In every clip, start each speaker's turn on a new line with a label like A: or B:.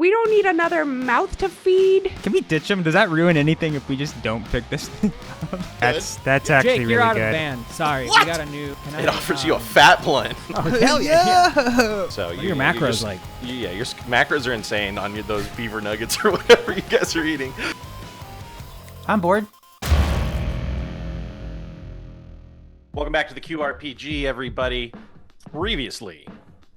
A: We don't need another mouth to feed.
B: Can we ditch him? Does that ruin anything if we just don't pick this thing up? That's actually
C: Jake,
B: really
C: you're out
B: good.
C: of the band. Sorry,
D: What?
C: we got a new.
E: It offers you a fat blunt.
C: Oh, hell yeah.
E: So
C: What are your macros like?
E: Yeah, your macros are insane on those beaver nuggets or whatever you guys are eating.
B: I'm bored.
E: Welcome back to the QRPG, everybody. Previously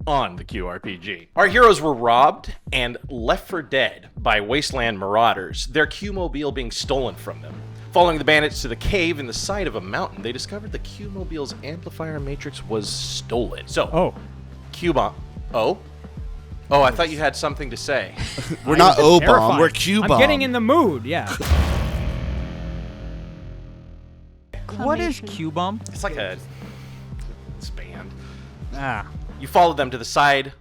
E: on the QRPG, our heroes were robbed and left for dead by wasteland marauders, their Qmobile being stolen from them. Following the bandits to the cave in the side of a mountain, they discovered the Qmobile's amplifier matrix was stolen. So, Qbomb. Oh, I thought you had something to say.
D: We're not O-bomb, we're Qbomb.
C: I'm getting in the mood, yeah.
B: What is Qbomb?
E: It's like a band.
B: Ah.
E: You followed them to the side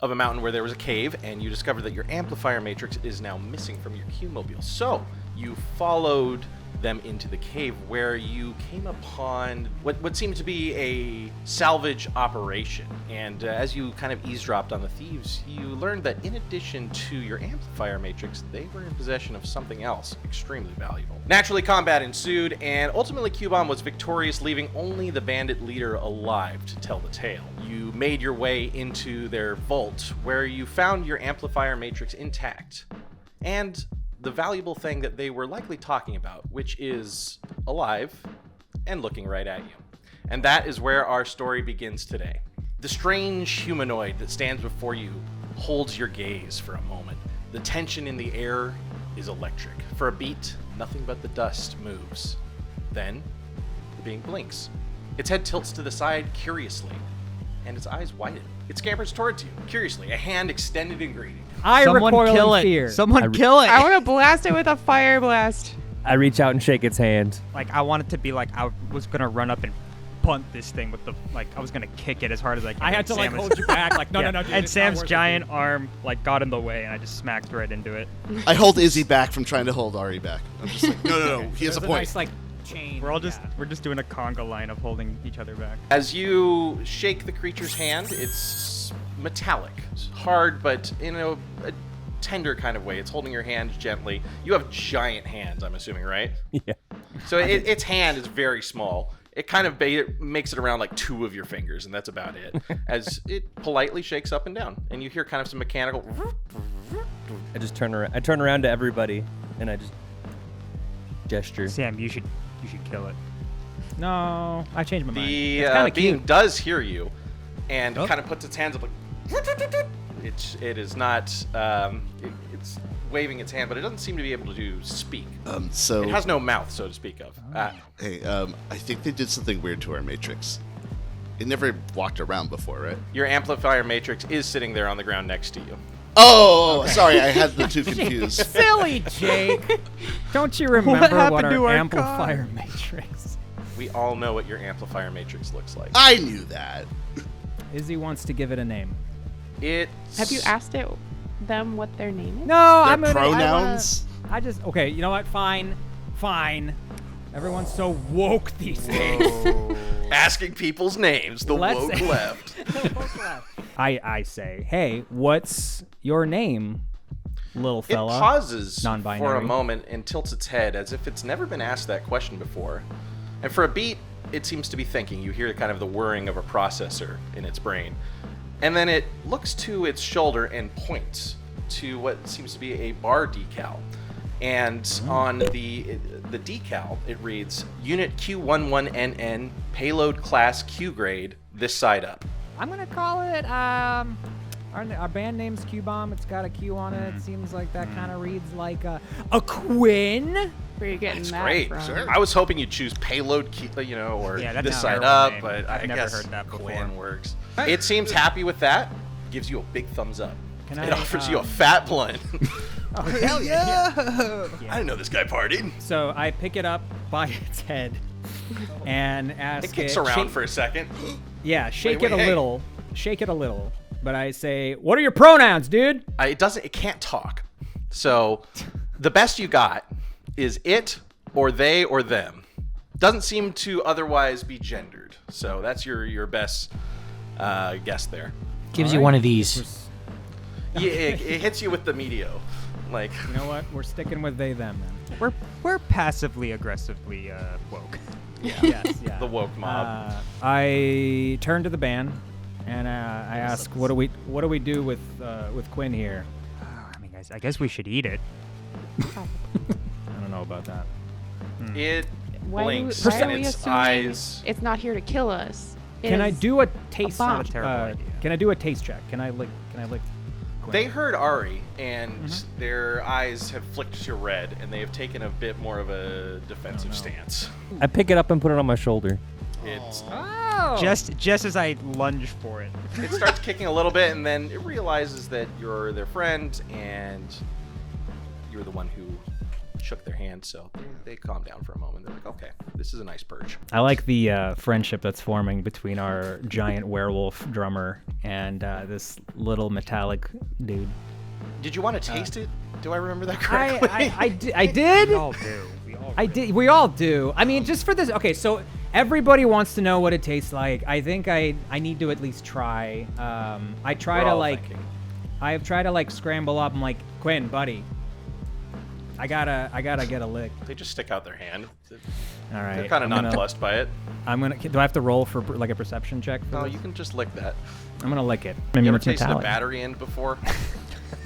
E: of a mountain where there was a cave, and you discovered that your amplifier matrix is now missing from your Qmobile. So, you followed them into the cave where you came upon what seemed to be a salvage operation. And as you kind of eavesdropped on the thieves, you learned that in addition to your amplifier matrix, they were in possession of something else extremely valuable. Naturally, combat ensued, and ultimately Qbomb was victorious, leaving only the bandit leader alive to tell the tale. You made your way into their vault, where you found your amplifier matrix intact, and the valuable thing that they were likely talking about, which is alive and looking right at you. And that is where our story begins today. The strange humanoid that stands before you holds your gaze for a moment. The tension in the air is electric. For a beat, nothing but the dust moves. Then, the being blinks. Its head tilts to the side curiously, and its eyes widen. It scampers towards you, curiously, a hand extended in greeting.
C: Someone
B: kill
C: recoil
B: it.
C: in fear.
B: Someone kill it.
A: I want to blast it with a fire blast.
F: I reach out and shake its hand.
B: Like, I want it to be like I was gonna run up and punt this thing with the, like, I was gonna kick it as hard as I can.
C: I had
B: and
C: to like
B: Sam is-
C: hold you back, like no,
B: Yeah.
C: no, dude,
B: And
C: it's not
B: Sam's
C: worth it,
B: giant
C: dude.
B: arm like got in the way, and I just smacked right into it.
D: I hold Izzy back from trying to hold Ari back. I'm just like, no, he has
C: There's
D: a point.
C: nice like chain.
B: We're just doing a conga line of holding each other back.
E: As you shake the creature's hand, it's metallic, it's hard, but in a tender kind of way. It's holding your hand gently. You have giant hands, I'm assuming, right?
F: Yeah.
E: So its hand is very small. It kind of makes it around like 2 of your fingers, and that's about it. As it politely shakes up and down, and you hear kind of some mechanical.
F: I just turn around. I turn around to everybody, and I just gesture.
B: Sam, you should kill it.
C: No, I changed my mind.
E: The
C: It's kinda
E: being
C: cute.
E: does hear you, and
C: Oh.
E: kind of puts its hands up like. It is not. It's waving its hand, but it doesn't seem to be able to speak.
D: So
E: It has no mouth, so to speak of.
D: hey, I think they did something weird to our matrix. It never walked around before, right?
E: Your amplifier matrix is sitting there on the ground next to you.
D: Oh, sorry, I had the two confused.
C: Silly Jake. Don't you remember
B: happened
C: what
B: to
C: our
B: our
C: amplifier matrix?
E: We all know what your amplifier matrix looks like.
D: I knew that.
C: Izzy wants to give it a name.
E: It's.
A: Have you asked them what their name is?
C: No,
D: Their
C: I'm gonna.
D: pronouns?
C: I just okay. You know what? Fine. Everyone's so woke these days.
E: asking people's names? The
C: Let's-
E: woke left.
C: I say, hey, what's your name, little
E: It
C: fella?
E: pauses for a
C: Non-binary.
E: moment and tilts its head as if it's never been asked that question before. And for a beat, it seems to be thinking. You hear kind of the whirring of a processor in its brain. And then it looks to its shoulder and points to what seems to be a bar decal. And on the decal, it reads, Unit Q11NN, Payload Class Q Grade, this side up.
C: I'm gonna call it. Our band name's Qbomb. It's got a Q on it. It seems like that kind of reads like a Quinn.
A: Where are you getting
E: That's
A: that
E: great.
A: from?
D: Sure.
E: I was hoping you'd choose Payload, or
B: Yeah, that's
E: this
B: not
E: side
B: a
E: up,
B: name.
E: but
B: I've
E: I
B: never
E: guess
B: heard that before.
E: Quinn works. It seems happy with that. Gives you a big thumbs up.
C: Can
E: It
C: I,
E: offers you a fat blunt.
C: Oh, hell yeah.
E: I didn't know this guy partied.
C: So I pick it up by its head and ask
E: It kicks around
C: shake-
E: for a second.
C: Yeah, shake
E: wait,
C: it a
E: hey.
C: little. Shake it a little. But I say, what are your pronouns, dude?
E: It can't talk. So the best you got is it or they or them. Doesn't seem to otherwise be gendered. So that's your best guess there.
G: Gives you one of these.
E: it hits you with the medio. Like,
C: You know what? We're sticking with they them. Then.
B: We're passively aggressively woke.
C: Yes, yeah.
E: the woke mob.
C: I turn to the band and I ask, what do we do with Quinn here?
B: I mean, guys, I guess we should eat it.
C: I don't know about that.
E: It
A: Why
E: blinks
A: why are
E: and
A: we
E: its
A: assuming
E: eyes.
A: it's not here to kill us? It
C: Can I
A: is
C: do a taste?
A: bomb.
B: Not a terrible idea.
C: Can I do a taste check? Can I lick? Quinn?
E: They heard Ari, and their eyes have flicked to red, and they have taken a bit more of a defensive stance.
F: I pick it up and put it on my shoulder.
E: It's
C: Oh.
B: Just as I lunge for it.
E: It starts kicking a little bit, and then it realizes that you're their friend, and you're the one who shook their hand, so they calm down for a moment. They're like, okay, this is a nice purge.
C: I like the friendship that's forming between our giant werewolf drummer and this little metallic dude.
E: Did you want to taste it? Do I remember that correctly?
C: I did.
B: We all do.
C: I did. We all do. I mean, just for this. Okay, so everybody wants to know what it tastes like. I think I need to at least try. I try
E: We're
C: to
E: all
C: like.
E: thinking.
C: I've tried to like scramble up. I'm like, Quinn, buddy. I gotta get a lick.
E: They just stick out their hand.
C: All right.
E: They're kind of
C: I'm gonna-
E: nonplussed by it.
C: Do I have to roll for like a perception check? For
E: No,
C: this?
E: you can just lick that.
C: I'm gonna lick it.
E: You ever
C: it's
E: tasted a
C: metallic.
E: battery end before?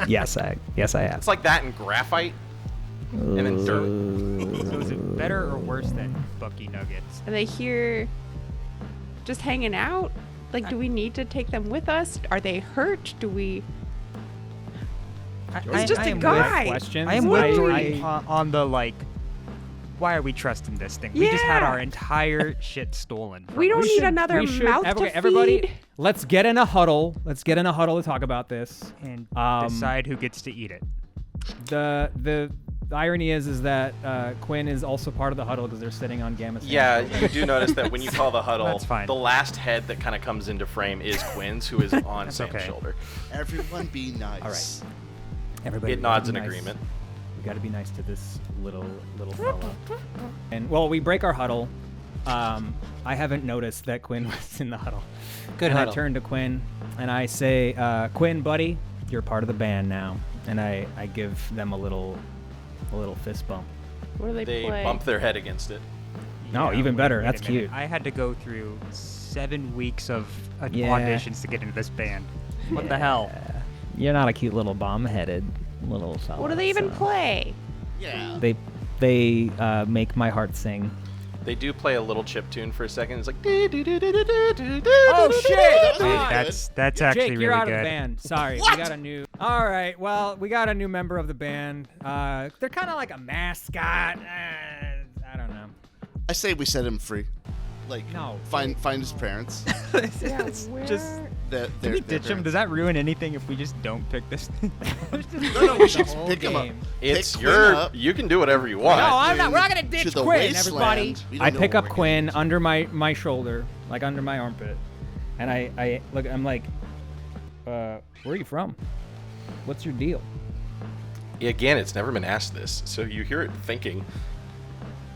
C: Yes, I have.
E: It's like that in graphite and then dirt.
B: So is it better or worse than Bucky Nuggets?
A: Are they here just hanging out? Like, do we need to take them with us? Are they hurt? Do we... It's just a guy.
C: Questions.
B: I am with
A: Wait.
B: Jordan on the like. Why are we trusting this thing? We just had
A: Yeah.
B: our entire shit stolen.
A: We don't need
C: should-
A: another
C: we should-
A: mouth
C: okay,
A: to
C: everybody,
A: feed.
C: let's get in a huddle. Let's get in a huddle to talk about this.
B: And
C: Um,
B: decide who gets to eat it.
C: The irony is that Quinn is also part of the huddle because they're sitting on Gamma.
E: Yeah, you do notice that when you call the huddle,
B: That's fine.
E: the last head that kind of comes into frame is Quinn's, who is on
B: That's
E: Sam's
B: okay.
E: shoulder.
D: Everyone be nice.
C: All right. Everybody.
E: It nods
C: be
E: in
C: nice.
E: agreement.
C: We got to be nice to this little fella. And well, we break our huddle. I haven't noticed that Quinn was in the huddle.
G: Good
C: and
G: huddle.
C: I turn to Quinn and I say, Quinn, buddy, you're part of the band now. And I give them a little fist bump.
A: What do they
E: They
A: play?
E: bump their head against it.
C: No, even better. That's
B: a minute.
C: cute.
B: I had to go through 7 weeks of
C: Yeah.
B: auditions to get into this band. What the hell?
C: You're not a cute little bomb-headed little fella.
A: What do they even
C: so-
A: play?
D: Yeah.
C: They make my heart sing.
E: They do play a little chip tune for a second. It's like.
C: Oh shit!
B: That's actually
C: Jake, you're
B: really
C: out
B: good.
C: of the band. Sorry, we got a new. All right, well, we got a new member of the band. They're kind of like a mascot. I don't know.
D: I say we set him free. Like,
C: No.
D: find his parents.
A: Yeah,
B: It's
A: where...
B: just.
D: That
B: Can we ditch him? Does that ruin anything if we just don't pick this thing?
D: No, we should
C: The whole
D: pick him up.
C: game.
E: It's
D: Pick
E: your.
D: Quinn up.
E: You can do whatever you want.
C: No, I'm not.
D: Quinn
C: We're not gonna
D: to
C: ditch
D: the
C: Quinn, everybody.
D: wasteland. We don't
C: I
D: know
C: pick
D: where
C: up
D: we're
C: Quinn
D: headed.
C: under my shoulder, like under my armpit, and I look. I'm like, where are you from? What's your deal?
E: Again, it's never been asked this, so you hear it thinking,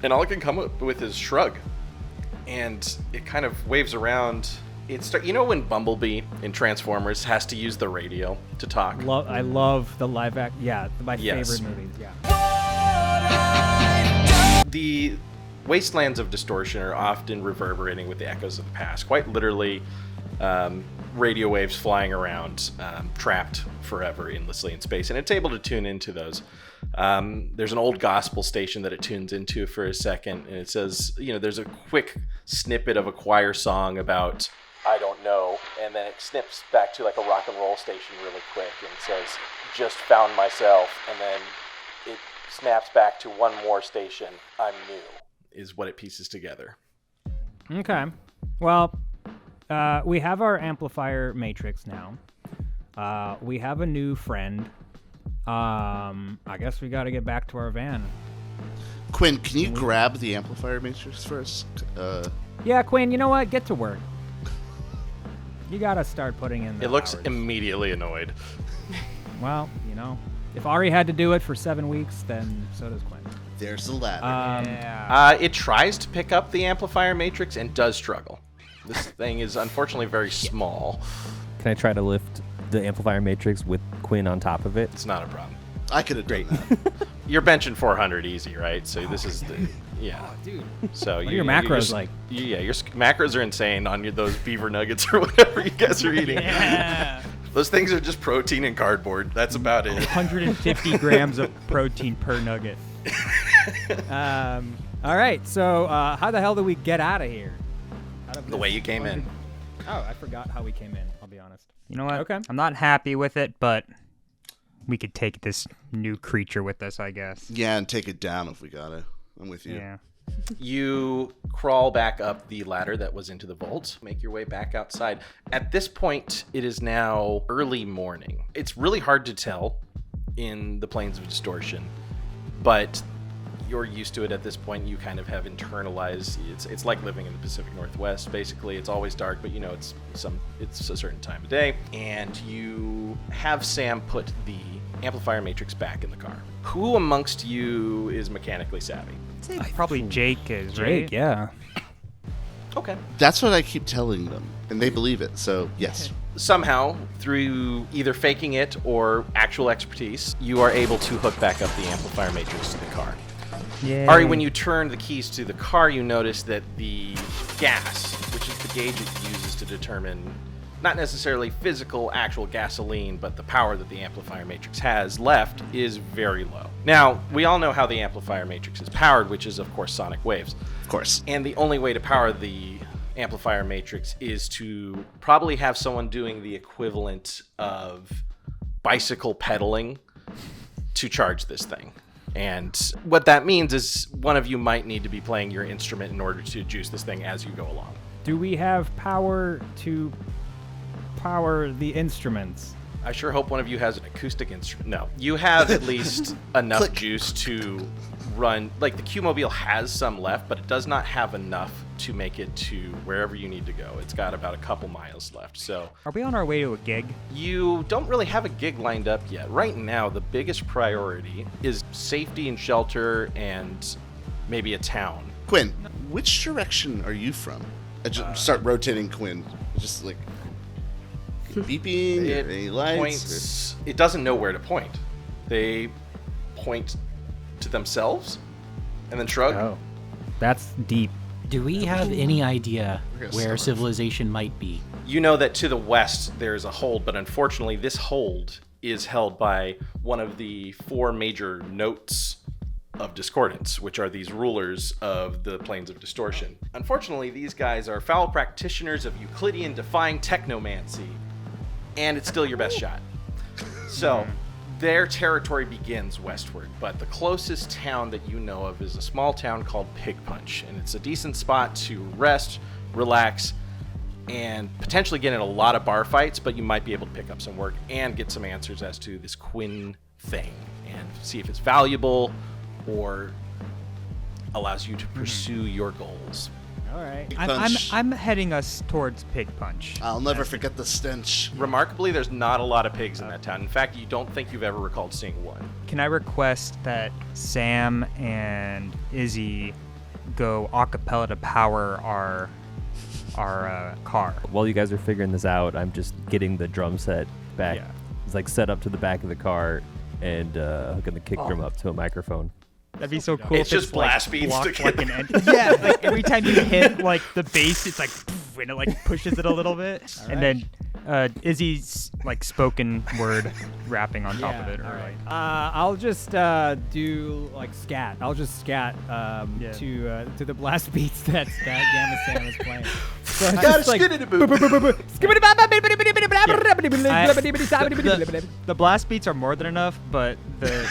E: and all it can come up with is shrug, and it kind of waves around. You know when Bumblebee in Transformers has to use the radio to talk?
C: I love the live act. Yeah, my
E: Yes.
C: favorite movies. Yeah.
E: The wastelands of distortion are often reverberating with the echoes of the past, quite literally radio waves flying around, trapped forever endlessly in space, and it's able to tune into those. There's an old gospel station that it tunes into for a second, and it says, there's a quick snippet of a choir song about I don't know, and then it snips back to like a rock and roll station really quick and says, just found myself, and then it snaps back to one more station, I'm new, is what it pieces together.
C: Okay. Well, we have our amplifier matrix now. We have a new friend. I guess we got to get back to our van.
D: Quinn, can you grab the amplifier matrix first?
C: Yeah, Quinn, you know what? Get to work. You got to start putting in the
E: It looks
C: hours.
E: immediately annoyed.
C: Well, if Ari had to do it for 7 weeks, then so does Quinn.
D: There's the ladder.
B: Yeah.
E: It tries to pick up the amplifier matrix and does struggle. This thing is unfortunately very small.
F: Can I try to lift the amplifier matrix with Quinn on top of it?
E: It's not a problem.
D: I could have done that.
E: You're benching 400 easy, right? So this is the
C: dude.
E: So
C: What are your macros like?
E: Yeah, your macros are insane on those beaver nuggets or whatever you guys are eating.
C: Yeah.
E: Those things are just protein and cardboard. That's about it.
B: 150 grams of protein per nugget.
C: All right, so how the hell do we get out of here?
E: The way you came in.
C: Oh, I forgot how we came in, I'll be honest.
B: You know what?
C: Okay.
B: I'm not happy with it, but we could take this new creature with us, I guess.
D: Yeah, and take it down if we gotta. I'm with you.
B: Yeah.
E: You crawl back up the ladder that was into the vault, make your way back outside. At this point, it is now early morning. It's really hard to tell in the planes of distortion, but you're used to it at this point. You kind of have internalized. It's like living in the Pacific Northwest. Basically, it's always dark, but you know it's a certain time of day. And you have Sam put the amplifier matrix back in the car. Who amongst you is mechanically savvy?
B: Probably Jake is, right?
C: Jake, yeah.
E: Okay.
D: That's what I keep telling them, and they believe it. So yes.
E: Somehow, through either faking it or actual expertise, you are able to hook back up the amplifier matrix to the car.
B: Yeah.
E: Ari, when you turn the keys to the car, you notice that the gas, which is the gauge it uses to determine not necessarily physical, actual gasoline, but the power that the amplifier matrix has left, is very low. Now, we all know how the amplifier matrix is powered, which is, of course, sonic waves.
D: Of course.
E: And the only way to power the amplifier matrix is to probably have someone doing the equivalent of bicycle pedaling to charge this thing. And what that means is one of you might need to be playing your instrument in order to juice this thing as you go along.
C: Do we have power to power the instruments?
E: I sure hope one of you has an acoustic instrument. No, you have at least enough
D: Click.
E: juice to run. Like the Qmobile has some left, but it does not have enough to make it to wherever you need to go. It's got about a couple miles left. So
B: Are we on our way to a gig?
E: you don't really have a gig lined up yet. Right now, the biggest priority is safety and shelter and maybe a town.
D: Quinn, which direction are you from? I just start rotating Quinn. Just like beeping, or any lights.
E: Points. It doesn't know where to point. They point to themselves and then shrug.
C: Oh, that's deep.
G: Do we have any idea
D: We're gonna
G: where
D: summer.
G: civilization might be?
E: You know that to the west there's a hold, but unfortunately this hold is held by one of the 4 major notes of discordance, which are these rulers of the planes of distortion. Unfortunately, these guys are foul practitioners of Euclidean defying technomancy, and it's still your best shot. So their territory begins westward, but the closest town that you know of is a small town called Pig Punch, and it's a decent spot to rest, relax, and potentially get in a lot of bar fights, but you might be able to pick up some work and get some answers as to this Quinn thing and see if it's valuable or allows you to pursue your goals.
C: All right.
D: Pig
B: I'm
D: Punch.
B: I'm heading us towards Pig Punch.
D: I'll never forget the stench.
E: Remarkably, there's not a lot of pigs in that town. In fact, you don't think you've ever recalled seeing one.
B: Can I request that Sam and Izzy go a cappella to power our car?
F: While you guys are figuring this out, I'm just getting the drum set back.
B: Yeah.
F: It's like set up to the back of the car and hooking the kick drum up to a microphone.
B: That'd be so cool.
E: It's
B: if
E: just blast beats
B: blocked
E: to
B: like
E: get-
B: an end. Yeah, like every time you hit like the bass, it's like poof, and it like pushes it a little bit, and then Izzy's like spoken word rapping on top of it, or like
C: I'll just do like scat. I'll just scat to the blast beats that Gamma Sam is playing. So it's just like
B: the blast beats are more than enough, but the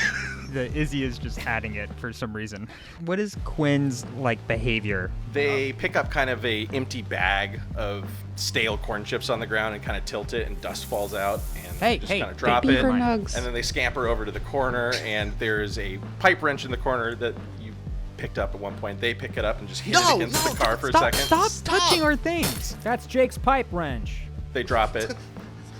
B: Izzy is just adding it for some reason. What is Quinn's like behavior?
E: They pick up kind of a empty bag of stale corn chips on the ground and kind of tilt it, and dust falls out, and
C: Hey,
E: they just
C: hey,
E: kind of drop
A: Beaver
E: it.
A: nugs.
E: And then they scamper over to the corner, and there's a pipe wrench in the corner that you picked up at one point. They pick it up and just hit it against the car for a second.
B: Stop touching our things.
C: That's Jake's pipe wrench.
E: They drop it.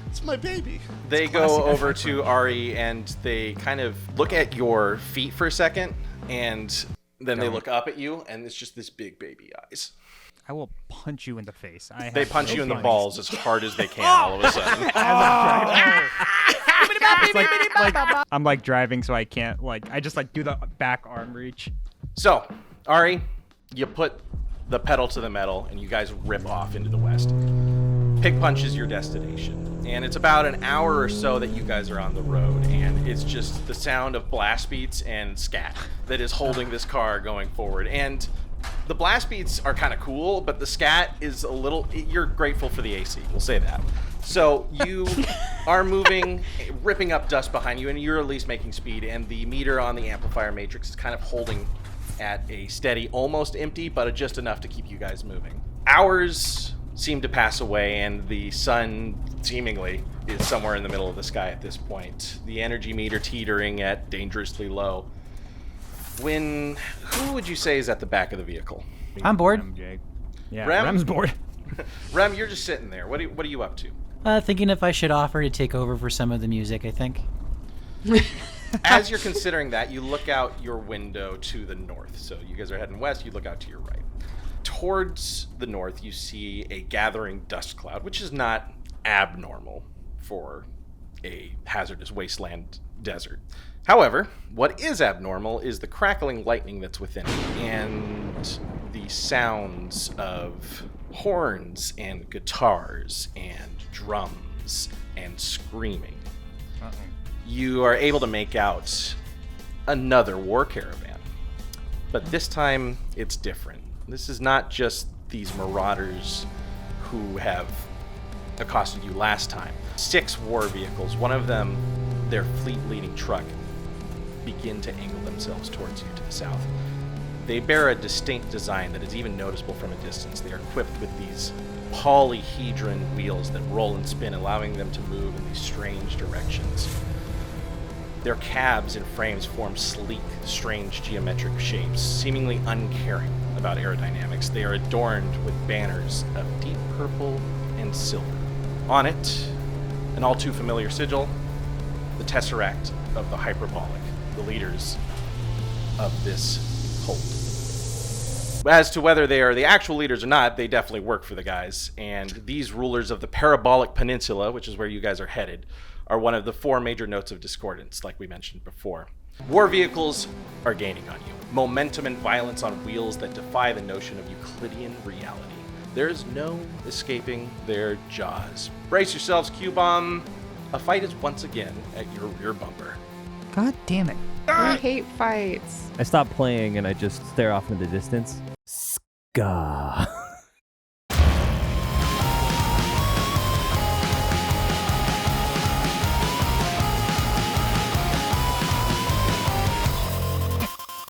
D: It's my baby.
E: They go over to Ari and they kind of look at your feet for a second, and then they look up at you, and it's just this big baby eyes.
B: I will punch you in the face.
E: They punch you in the
B: feelings.
E: balls as hard as they can all of a sudden.
B: It's like I'm like driving, so I can't like. I just like do the back arm reach.
E: So, Ari, you put the pedal to the metal, and you guys rip off into the west. Pig Punch is your destination, and it's about an hour or so that you guys are on the road, and it's just the sound of blast beats and scat that is holding this car going forward. And the blast beats are kind of cool, but the scat is a little. You're grateful for the AC, we'll say that. So you are moving, ripping up dust behind you, and you're at least making speed, and the meter on the amplifier matrix is kind of holding at a steady, almost empty, but just enough to keep you guys moving. Hours seem to pass away, and the sun seemingly is somewhere in the middle of the sky at this point. The energy meter teetering at dangerously low. Who would you say is at the back of the vehicle?
G: I'm bored.
B: Rem, Jake. Yeah,
E: Rem?
B: Rem's bored.
E: Rem, you're just sitting there. What are you up to?
G: Thinking if I should offer to take over for some of the music, I think.
E: As you're considering that, you look out your window to the north. So you guys are heading west, you look out to your right. Towards the north, you see a gathering dust cloud, which is not abnormal for a hazardous wasteland desert. However, what is abnormal is the crackling lightning that's within it, and the sounds of horns and guitars and drums and screaming. You are able to make out another war caravan, but this time it's different. This is not just these marauders who have accosted you last time. 6 war vehicles, one of them, their fleet-leading truck, begin to angle themselves towards you to the south. They bear a distinct design that is even noticeable from a distance. They are equipped with these polyhedron wheels that roll and spin, allowing them to move in these strange directions. Their cabs and frames form sleek, strange geometric shapes, seemingly uncaring about aerodynamics. They are adorned with banners of deep purple and silver. On it, an all too familiar sigil, the Tesseract of the Hyperbolic, the leaders of this cult. As to whether they are the actual leaders or not, they definitely work for the guys, and these rulers of the Parabolic Peninsula, which is where you guys are headed, are one of the 4 major notes of discordance, like we mentioned before. War vehicles are gaining on you. Momentum and violence on wheels that defy the notion of Euclidean reality. There is no escaping their jaws. Brace yourselves, Qbomb. A fight is once again at your rear bumper.
B: God damn it.
A: I hate fights.
F: I stop playing and I just stare off into the distance. Ska.